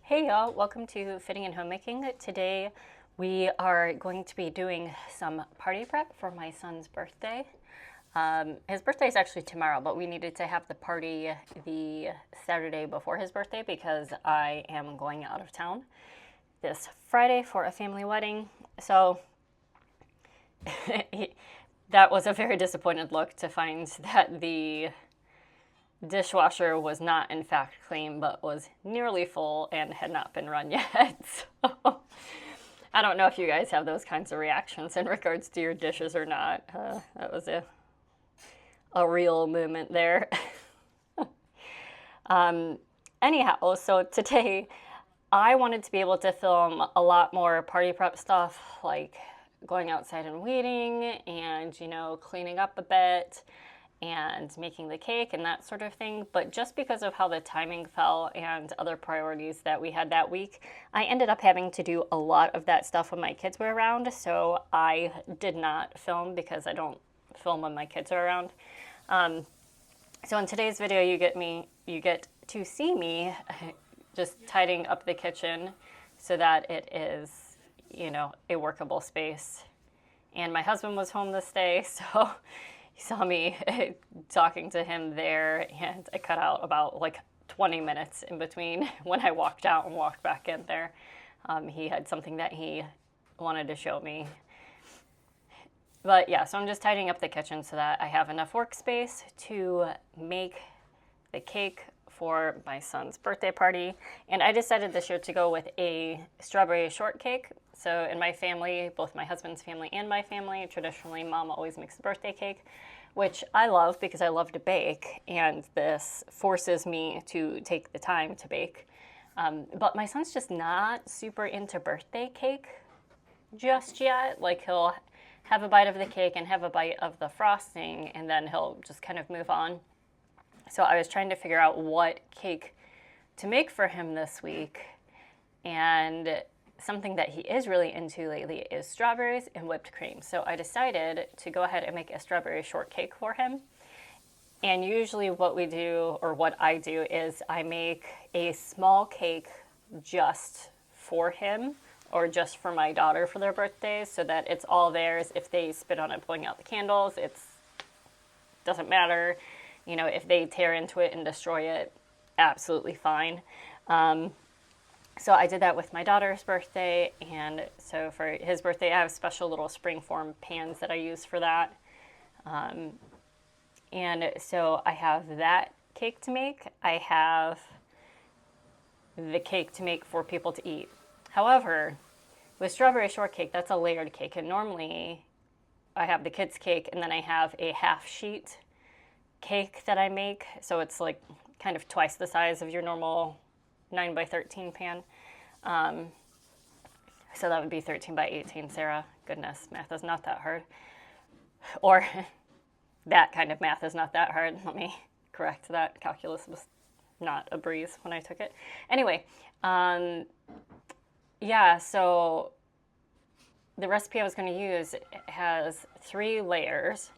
Hey y'all, welcome to Fitting and Homemaking. Today we are going to be doing some party prep for my son's birthday. His birthday is actually tomorrow, but we needed to have the party the Saturday before his birthday because I am going out of town this Friday for a family wedding. So that was a very disappointed look to find that the dishwasher was not in fact clean but was nearly full and had not been run yet. So I don't know if you guys have those kinds of reactions in regards to your dishes or not. That was a real moment there. Anyhow, so today I wanted to be able to film a lot more party prep stuff, like going outside and weeding and, cleaning up a bit and making the cake and that sort of thing. But just because of how the timing fell and other priorities that we had that week, I ended up having to do a lot of that stuff when my kids were around. So I did not film because I don't film when my kids are around. So in today's video, you get to see me just tidying up the kitchen so that it is, a workable space. And my husband was home this day, so you saw me talking to him there, and I cut out about 20 minutes in between when I walked out and walked back in there. He had something that he wanted to show me. But yeah, so I'm just tidying up the kitchen so that I have enough workspace to make the cake for my son's birthday party. And I decided this year to go with a strawberry shortcake. So in my family, both my husband's family and my family, traditionally mom always makes the birthday cake, which I love because I love to bake, and this forces me to take the time to bake. But my son's just not super into birthday cake just yet. Like, he'll have a bite of the cake and have a bite of the frosting, and then he'll just kind of move on. So I was trying to figure out what cake to make for him this week, and something that he is really into lately is strawberries and whipped cream. So I decided to go ahead and make a strawberry shortcake for him. And usually what we do, or what I do, is I make a small cake just for him or just for my daughter for their birthdays, so that it's all theirs. If they spit on it blowing out the candles, doesn't matter. If they tear into it and destroy it, absolutely fine. So I did that with my daughter's birthday, and so for his birthday, I have special little springform pans that I use for that. And so I have that cake to make. I have the cake to make for people to eat. However, with strawberry shortcake, that's a layered cake, and normally I have the kids' cake, and then I have a half sheet cake that I make, so it's like kind of twice the size of your normal 9 by 13 pan. So that would be 13 by 18, Sarah. Goodness, math is not that hard. Or that kind of math is not that hard. Let me correct that. Calculus was not a breeze when I took it. Anyway, so the recipe I was going to use has 3 layers.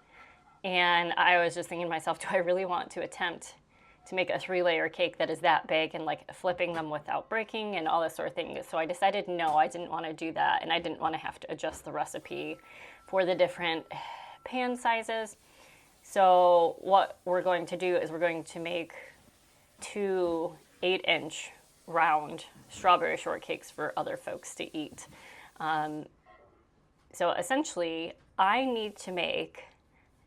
And I was just thinking to myself, do I really want to attempt to make a 3-layer cake that is that big and flipping them without breaking and all this sort of thing? So I decided no, I didn't want to do that, and I didn't want to have to adjust the recipe for the different pan sizes. So what we're going to do is we're going to make 2 8-inch round strawberry shortcakes for other folks to eat. So essentially, I need to make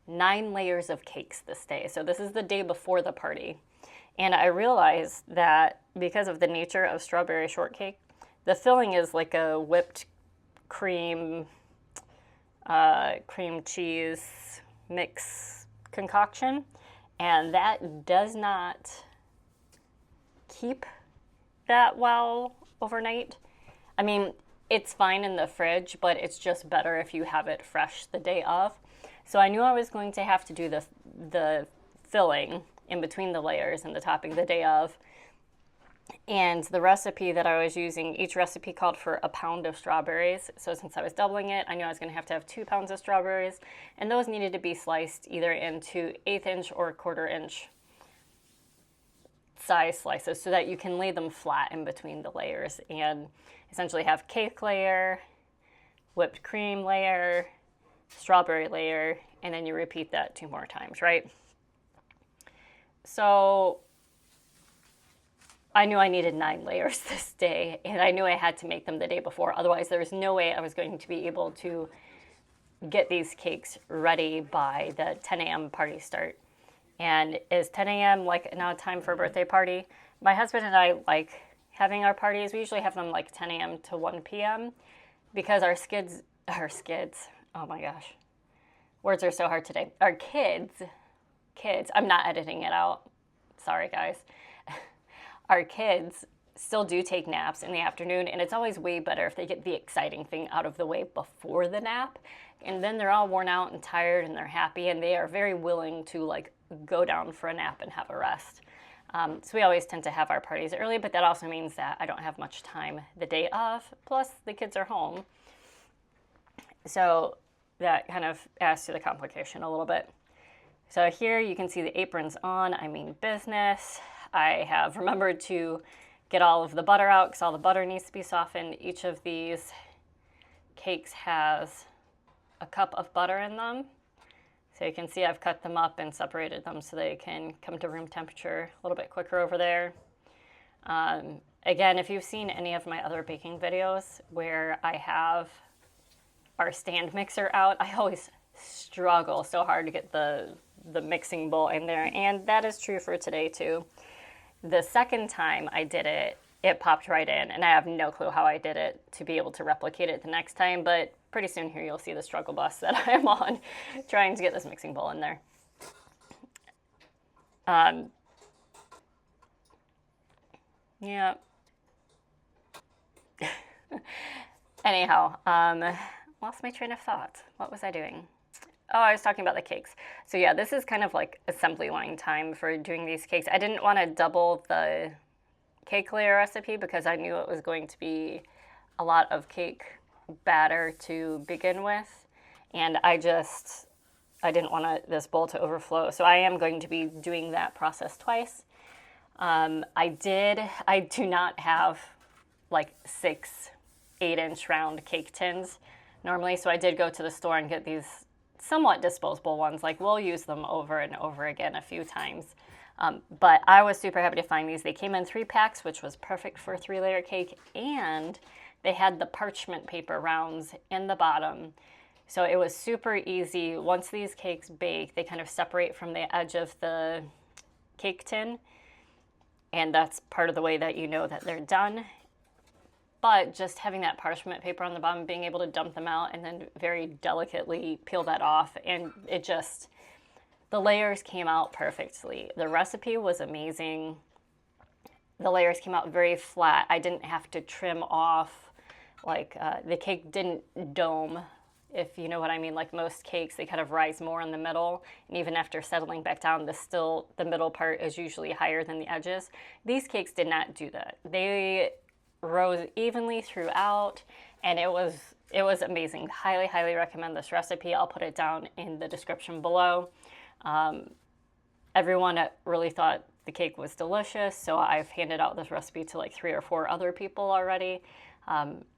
9 layers of cakes this day. So this is the day before the party. And I realized that because of the nature of strawberry shortcake, the filling is like a whipped cream, cream cheese mix concoction. And that does not keep that well overnight. I mean, it's fine in the fridge, but it's just better if you have it fresh the day of. So I knew I was going to have to do the filling in between the layers and the topping the day of. And the recipe that I was using, each recipe called for a pound of strawberries. So since I was doubling it, I knew I was going to have 2 pounds of strawberries. And those needed to be sliced either into 1/8 inch or 1/4 inch size slices so that you can lay them flat in between the layers and essentially have cake layer, whipped cream layer, strawberry layer, and then you repeat that 2 more times, right? So I knew I needed 9 layers this day, and I knew I had to make them the day before. Otherwise, there was no way I was going to be able to get these cakes ready by the 10 a.m. party start. And is 10 a.m. like now time for a birthday party? My husband and I like having our parties. We usually have them like 10 a.m. to 1 p.m. because our skids, oh my gosh, words are so hard today. Our kids, I'm not editing it out. Sorry, guys. Our kids still do take naps in the afternoon, and it's always way better if they get the exciting thing out of the way before the nap. And then they're all worn out and tired and they're happy and they are very willing to like go down for a nap and have a rest. So we always tend to have our parties early, but that also means that I don't have much time the day of, plus the kids are home. So that kind of adds to the complication a little bit. So here you can see the aprons on, I mean business. I have remembered to get all of the butter out because all the butter needs to be softened. Each of these cakes has a cup of butter in them. So you can see I've cut them up and separated them so they can come to room temperature a little bit quicker over there. Again, if you've seen any of my other baking videos where I have our stand mixer out, I always struggle so hard to get the mixing bowl in there, and that is true for today too. The second time I did it, it popped right in, and I have no clue how I did it to be able to replicate it the next time, but pretty soon here you'll see the struggle bus that I'm on trying to get this mixing bowl in there. Yeah. Anyhow, lost my train of thought. What was I doing? Oh, I was talking about the cakes. So yeah, this is kind of like assembly line time for doing these cakes. I didn't want to double the cake layer recipe because I knew it was going to be a lot of cake batter to begin with. And I didn't want this bowl to overflow. So I am going to be doing that process twice. I do not have like 6 8-inch round cake tins normally. So I did go to the store and get these somewhat disposable ones. Like we'll use them over and over again a few times. But I was super happy to find these. They came in 3 packs, which was perfect for a 3-layer cake. And they had the parchment paper rounds in the bottom. So it was super easy. Once these cakes bake, they kind of separate from the edge of the cake tin. And that's part of the way that you know that they're done. But just having that parchment paper on the bottom, being able to dump them out and then very delicately peel that off. And it just, the layers came out perfectly. The recipe was amazing. The layers came out very flat. I didn't have to trim off, like the cake didn't dome, if you know what I mean. Like most cakes, they kind of rise more in the middle. And even after settling back down, the middle part is usually higher than the edges. These cakes did not do that. They rose evenly throughout, and it was amazing. Highly, highly recommend this recipe. I'll put it down in the description below. Everyone really thought the cake was delicious, so I've handed out this recipe to like 3 or 4 other people already.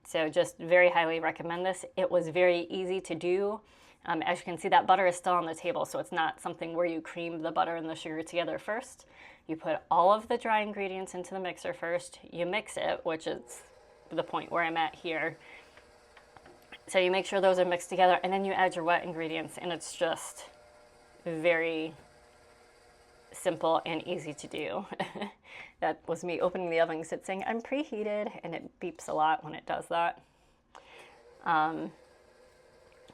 So just very highly recommend this. It was very easy to do. As you can see, that butter is still on the table, so it's not something where you cream the butter and the sugar together first. You put all of the dry ingredients into the mixer first. You mix it, which is the point where I'm at here. So you make sure those are mixed together, and then you add your wet ingredients, and it's just very simple and easy to do. That was me opening the oven, saying I'm preheated, and it beeps a lot when it does that.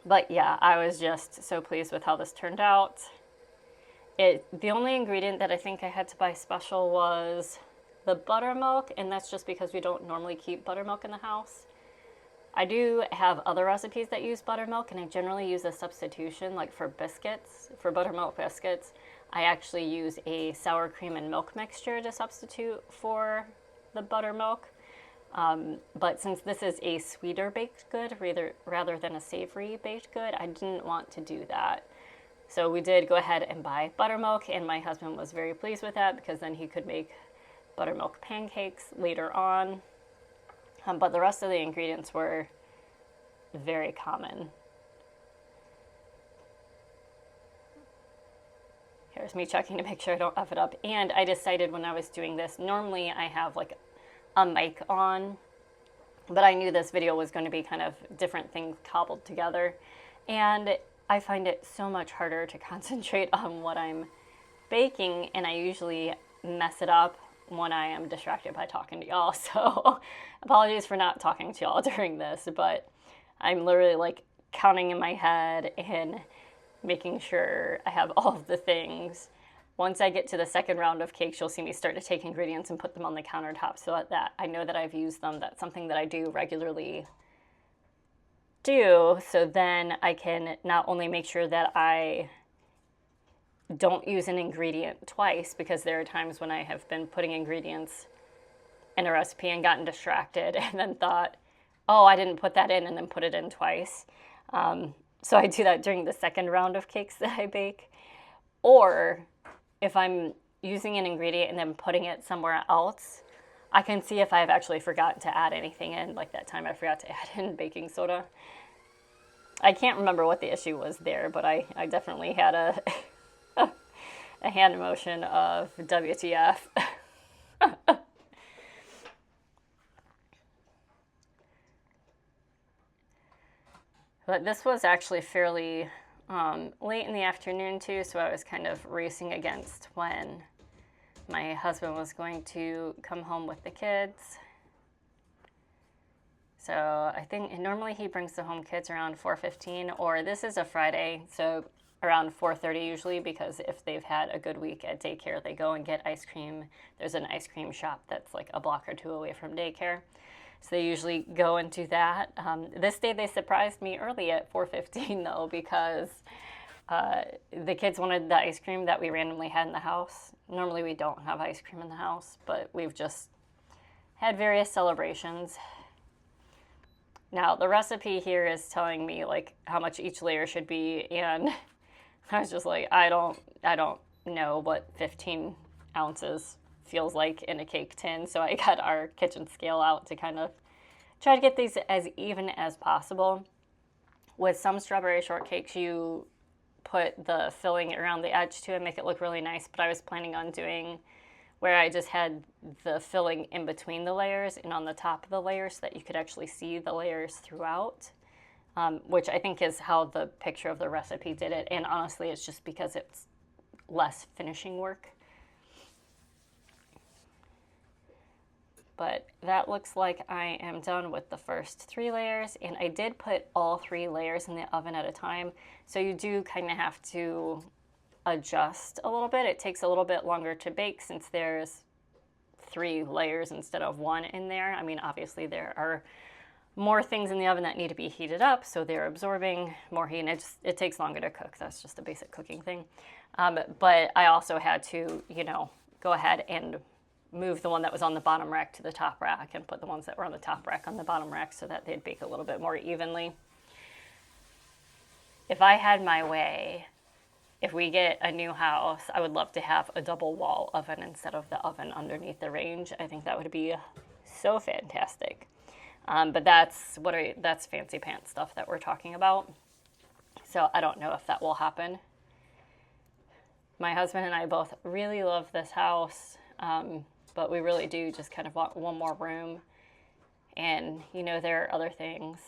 But yeah, I was just so pleased with how this turned out. The only ingredient that I think I had to buy special was the buttermilk, and that's just because we don't normally keep buttermilk in the house. I do have other recipes that use buttermilk, and I generally use a substitution, like for biscuits, for buttermilk biscuits. I actually use a sour cream and milk mixture to substitute for the buttermilk. But since this is a sweeter baked good rather than a savory baked good, I didn't want to do that. So we did go ahead and buy buttermilk, and my husband was very pleased with that because then he could make buttermilk pancakes later on. But the rest of the ingredients were very common. Here's me checking to make sure I don't F it up. And I decided when I was doing this, normally I have like a mic on, but I knew this video was going to be kind of different things cobbled together. And I find it so much harder to concentrate on what I'm baking, and I usually mess it up when I am distracted by talking to y'all. So apologies for not talking to y'all during this, but I'm literally like counting in my head and making sure I have all of the things. Once I get to the second round of cakes, you'll see me start to take ingredients and put them on the countertop so that I know that I've used them. That's something that I do regularly do. So then I can not only make sure that I don't use an ingredient twice, because there are times when I have been putting ingredients in a recipe and gotten distracted and then thought, oh, I didn't put that in, and then put it in twice. So I do that during the second round of cakes that I bake. Or if I'm using an ingredient and then putting it somewhere else, I can see if I've actually forgotten to add anything in, like that time I forgot to add in baking soda. I can't remember what the issue was there, but I definitely had a hand motion of WTF. But this was actually fairly late in the afternoon too, so I was kind of racing against when my husband was going to come home with the kids. So I think normally he brings the home kids around 4:15, or this is a Friday, so around 4:30 usually, because if they've had a good week at daycare, they go and get ice cream. There's an ice cream shop that's like a block or two away from daycare. So they usually go and do that. This day they surprised me early at 4:15 though, because the kids wanted the ice cream that we randomly had in the house. Normally we don't have ice cream in the house, but we've just had various celebrations. Now the recipe here is telling me like how much each layer should be, and I was just like, I don't know what 15 ounces feels like in a cake tin. So I got our kitchen scale out to kind of try to get these as even as possible. With some strawberry shortcakes, you put the filling around the edge to and make it look really nice, but I was planning on doing where I just had the filling in between the layers and on the top of the layers so that you could actually see the layers throughout, which I think is how the picture of the recipe did it. And honestly, it's just because it's less finishing work. But that looks like I am done with the first 3 layers, and I did put all 3 layers in the oven at a time, so you do kind of have to adjust a little bit. It takes a little bit longer to bake since there's 3 layers instead of 1 in there. I mean, obviously there are more things in the oven that need to be heated up, so they're absorbing more heat, and it takes longer to cook. That's just a basic cooking thing. But I also had to, go ahead and move the one that was on the bottom rack to the top rack and put the ones that were on the top rack on the bottom rack so that they'd bake a little bit more evenly. If I had my way, if we get a new house, I would love to have a double wall oven instead of the oven underneath the range. I think that would be so fantastic. But that's fancy pants stuff that we're talking about. So I don't know if that will happen. My husband and I both really love this house. But we really do just kind of want one more room. And, there are other things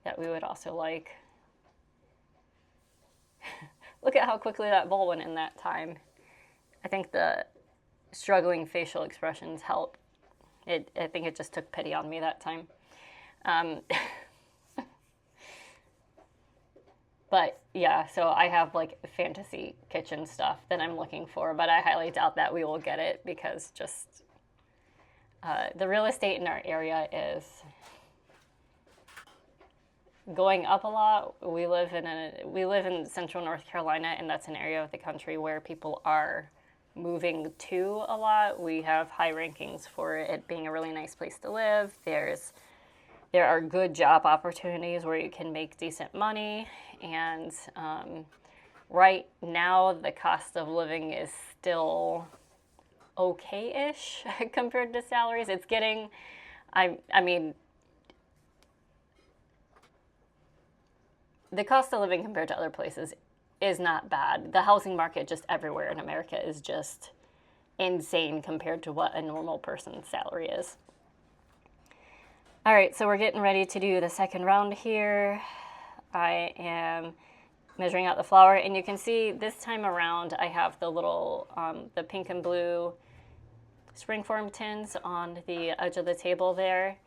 that we would also like. Look at how quickly that bowl went in that time. I think the struggling facial expressions help. I think it just took pity on me that time. But yeah, so I have like fantasy kitchen stuff that I'm looking for, but I highly doubt that we will get it because just the real estate in our area is going up a lot. We live in central North Carolina, and that's an area of the country where people are moving to a lot. We have high rankings for it being a really nice place to live. There are good job opportunities where you can make decent money, and right now the cost of living is still okay-ish compared to salaries. It's getting, I mean, the cost of living compared to other places is not bad. The housing market just everywhere in America is just insane compared to what a normal person's salary is. All right, so we're getting ready to do the second round here. I am measuring out the flour, and you can see this time around I have the little, the pink and blue springform tins on the edge of the table there.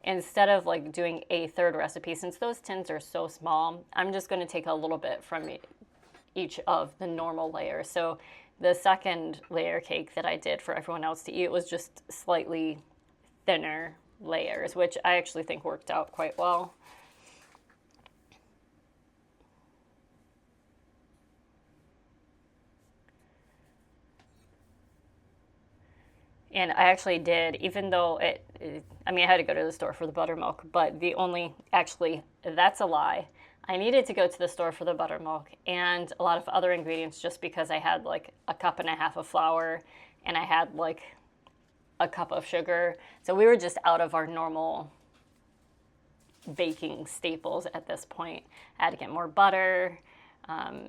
Instead of like doing a third recipe, since those tins are so small, I'm just going to take a little bit from each of the normal layers. So the second layer cake that I did for everyone else to eat was just slightly thinner layers, which I actually think worked out quite well. And I actually did, even though I mean, I had to go to the store for the buttermilk, but that's a lie. I needed to go to the store for the buttermilk and a lot of other ingredients just because I had like a cup and a half of flour and I had like a cup of sugar. So we were just out of our normal baking staples at this point. I had to get more butter. I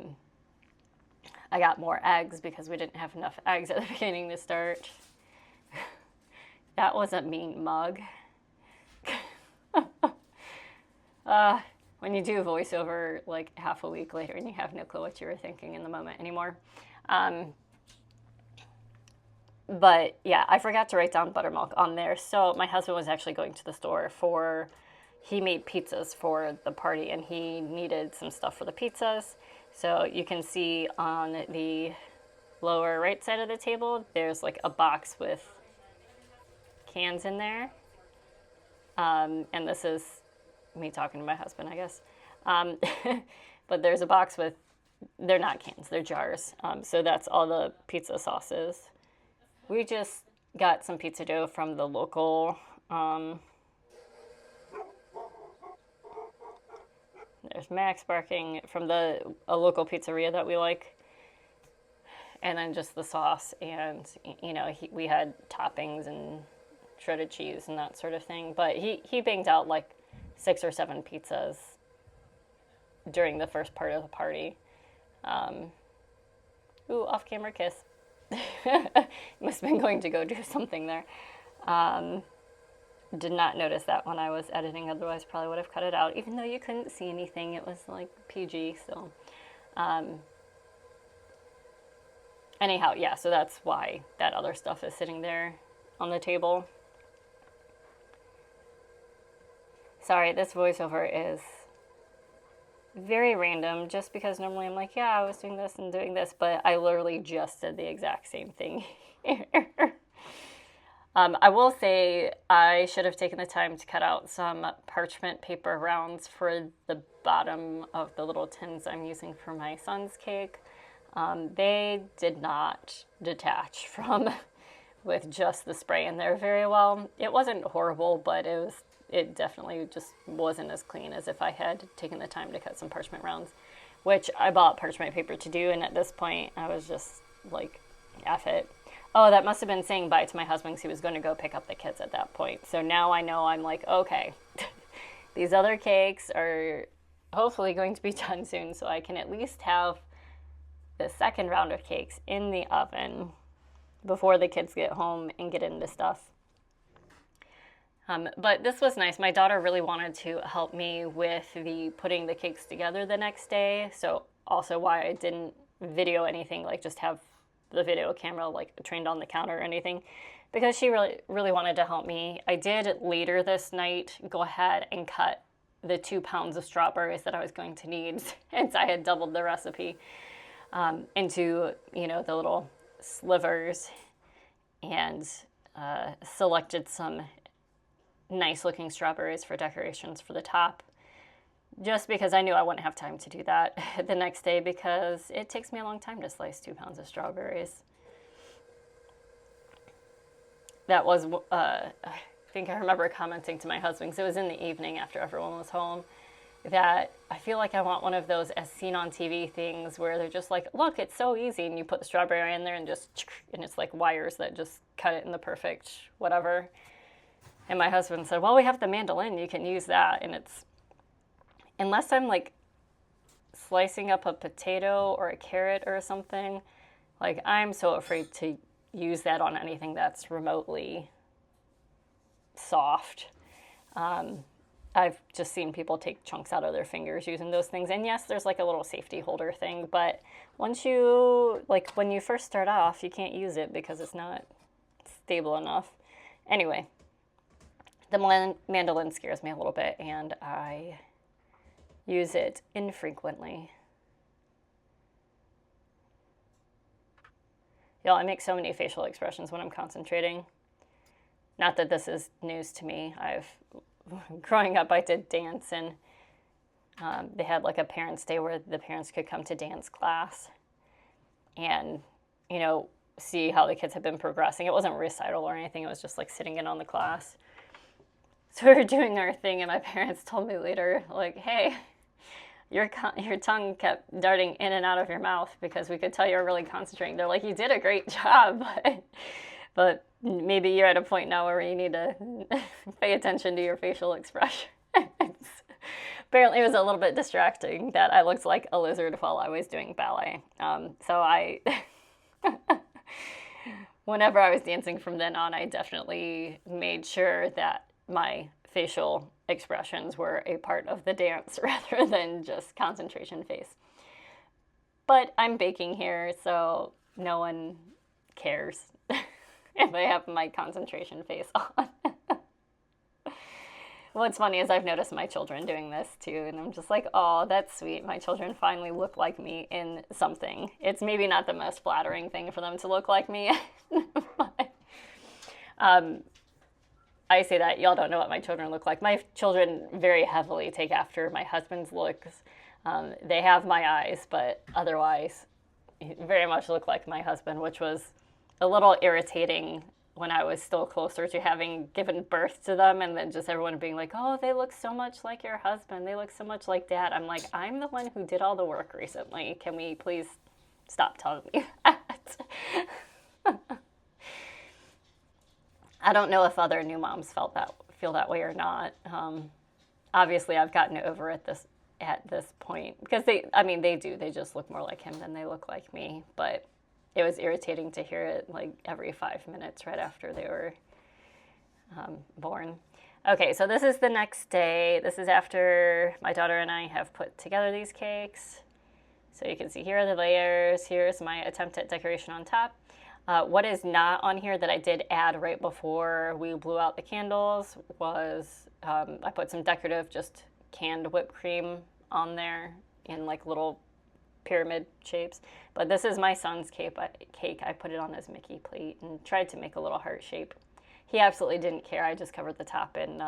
got more eggs because we didn't have enough eggs at the beginning to start. That was a mean mug. When you do a voiceover like half a week later and you have no clue what you were thinking in the moment anymore. But yeah, I forgot to write down buttermilk on there. So my husband was actually going to the store he made pizzas for the party and he needed some stuff for the pizzas. So you can see on the lower right side of the table, there's like a box with cans in there. And this is me talking to my husband, I guess. But there's a box with, they're not cans, they're jars. So that's all the pizza sauces. We just got some pizza dough from the local, there's Max barking, from a local pizzeria that we like. And then just the sauce and, we had toppings and shredded cheese and that sort of thing. But he banged out like 6 or 7 pizzas during the first part of the party. Off-camera kiss. Must have been going to go do something there. Did not notice that when I was editing, otherwise probably would have cut it out. Even though you couldn't see anything, it was like PG, so... Anyhow, yeah, so that's why that other stuff is sitting there on the table. Sorry, this voiceover is very random, just because normally I'm like, yeah, I was doing this and doing this, but I literally just did the exact same thing here. I will say I should have taken the time to cut out some parchment paper rounds for the bottom of the little tins I'm using for my son's cake. They did not detach from with just the spray in there very well. It wasn't horrible, but it definitely just wasn't as clean as if I had taken the time to cut some parchment rounds, which I bought parchment paper to do, and at this point I was just like, F it. Oh, that must have been saying bye to my husband because he was going to go pick up the kids at that point. So now I know, I'm like, okay, these other cakes are hopefully going to be done soon, so I can at least have the second round of cakes in the oven before the kids get home and get into stuff. But this was nice. My daughter really wanted to help me with putting the cakes together the next day. So also why I didn't video anything, like just have the video camera like trained on the counter or anything, because she really wanted to help me. I did later this night go ahead and cut the 2 pounds of strawberries that I was going to need, since I had doubled the recipe, into, the little slivers, and selected some nice looking strawberries for decorations for the top, just because I knew I wouldn't have time to do that the next day, because it takes me a long time to slice 2 pounds of strawberries. That was, I think I remember commenting to my husband, because it was in the evening after everyone was home, that I feel like I want one of those as seen on TV things where they're just like, look, it's so easy. And you put the strawberry in there and and it's like wires that just cut it in the perfect whatever. And my husband said, well, we have the mandolin. You can use that. And it's, unless I'm like slicing up a potato or a carrot or something, like I'm so afraid to use that on anything that's remotely soft. I've just seen people take chunks out of their fingers using those things. And yes, there's like a little safety holder thing, but once you, like when you first start off, you can't use it because it's not stable enough. Anyway, the mandolin scares me a little bit and I use it infrequently. Y'all, I make so many facial expressions when I'm concentrating. Not that this is news to me. Growing up, I did dance, and they had like a parents' day where the parents could come to dance class and, you know, see how the kids have been progressing. It wasn't recital or anything. It was just like sitting in on the class. So we were doing our thing, and my parents told me later, like, hey, your tongue kept darting in and out of your mouth because we could tell you were really concentrating. They're like, you did a great job, but maybe you're at a point now where you need to pay attention to your facial expressions. Apparently it was a little bit distracting that I looked like a lizard while I was doing ballet. Whenever I was dancing from then on, I definitely made sure that my facial expressions were a part of the dance rather than just concentration face. But I'm baking here, so no one cares if I have my concentration face on. What's funny is I've noticed my children doing this too, and I'm just like, oh, that's sweet. My children finally look like me in something. It's maybe not the most flattering thing for them to look like me, but I say that, y'all don't know what my children look like. My children very heavily take after my husband's looks. They have my eyes, but otherwise very much look like my husband, which was a little irritating when I was still closer to having given birth to them, and then just everyone being like, oh, they look so much like your husband. They look so much like dad. I'm like, I'm the one who did all the work recently. Can we please stop telling me that? I don't know if other new moms feel that way or not. Obviously, I've gotten over it at this point because they do. They just look more like him than they look like me. But it was irritating to hear it like every 5 minutes right after they were born. Okay, so this is the next day. This is after my daughter and I have put together these cakes. So you can see here are the layers. Here's my attempt at decoration on top. What is not on here that I did add right before we blew out the candles was I put some decorative just canned whipped cream on there in like little pyramid shapes. But this is my son's cake. I put it on his Mickey plate and tried to make a little heart shape. He absolutely didn't care. I just covered the top in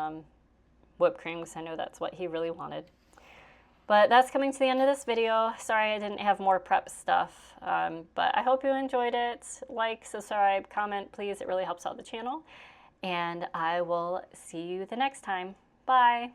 whipped cream because I know that's what he really wanted. But that's coming to the end of this video. Sorry I didn't have more prep stuff, but I hope you enjoyed it. Like, subscribe, comment, please. It really helps out the channel. And I will see you the next time. Bye.